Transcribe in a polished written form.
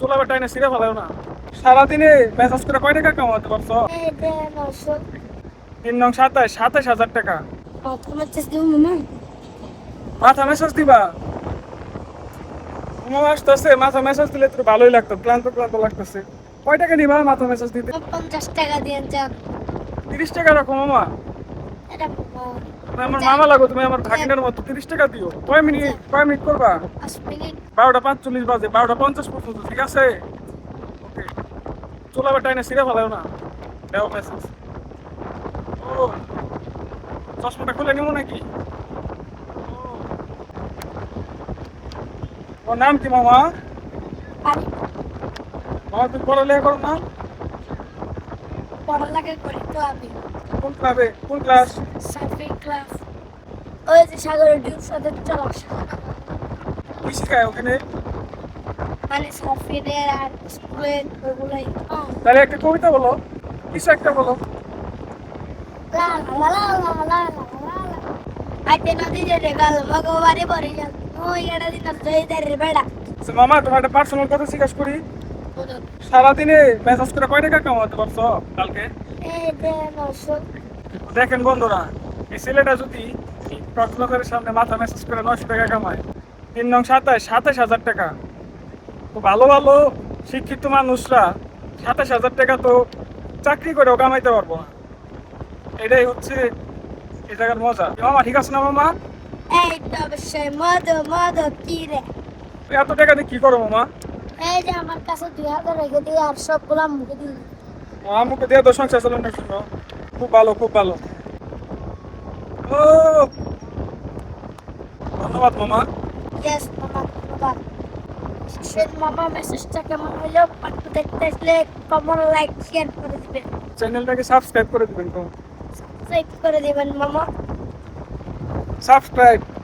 চুলাবার টাইনে সিরে ফেলাও না। সারাদিনে মেসেজ করে কয় টাকা কামাতে পারছো? এই যে 900 তিন নং 27,000 টাকা। প্রথমে চেষ্টা দিব মামা। মাথা মেসেজ দিবা? মামা আসতেছে, মাথা মেসেজ দিলে তো ভালোই লাগতো, ক্লান্ত ক্লান্ত লাগতেছে। কয় টাকা নিবা মাথা মেসেজ দিতে? 50 টাকা দিয়ে যান। 30 টাকা রাখো মামা। এটা মামা তুমি আমার মামা লাগো, তুমি আমার ভাগিনার মতো। 30 টাকা দিও। কয় মিনিট করবা? 5 মিনিট। 12:45 বাজে, 12:50 পর্যন্ত, ঠিক আছে? ওকে। চুলাবার টাইনে সিরে ফেলাও না। দেও মেসেজ। ও, চশমাটা খুলে নিবো নাকি? ও, ওর নাম কি মামা? আমি মামা তুমি পড়ালেখা করো না? পড়ালেখা করি তো আমি। কোন ক্লাবে, কোন ক্লাস? Surfing class. ওই যে সাগরের ডিউর সাথে চলা কি শেখায় ওখানে? মানে সার্ফিংয়ের আর স্কুলের ওগুলোই। তাহলে একটা কবিতা বলো, কিছু একটা বলো। লা লা লা লা লা লা লা লা। আইতে নদী যে গাল ভগবারে পরে যান। ওই এড়া দিন জয়দের বেড়া। আচ্ছা মামা, তোমার একটা পার্সোনাল কথা জিজ্ঞাসা করি। সারাদিনে মেসেজ করে কয় টাকা কামাতে পারছো কালকে? এই যে 900 দেখেন বন্ধুরা, এই ছেলেটা যদি কক্সবাজারের সামনে মাথা মেসেজ করে 900 টাকা কামায়, 3 নং 27,000 টাকা, তো ভালো ভালো শিক্ষিত মানুষরা 27,000 টাকা তো চাকরি করেও কামাইতে পারবো না। এটাই হচ্ছে এই জায়গার মজা। মামা ঠিক আছে না মামা? এই তো অবশ্যই মদ মদ কি রে। তো এত টাকা দিয়ে কি করো মামা? এই যে আমার কাছে 2000 রেখে দিয়ে আর সবগুলা মুখে দিই। আমাকে দিয়ে তো সংসার চালানোর জন্য। খুব ভালো, খুব ভালো। ও, ধন্যবাদ মামা। ইয়েস মামা ধন্যবাদ। শেষ মামা মেসেজটা কেমন হইলো পাঠ্য দেখতে আসলে কমন লাইক শেয়ার করে দিবেন, চ্যানেলটাকে সাবস্ক্রাইব করে দিবেন তো। সাবস্ক্রাইব করে দিবেন মামা। সাবস্ক্রাইব।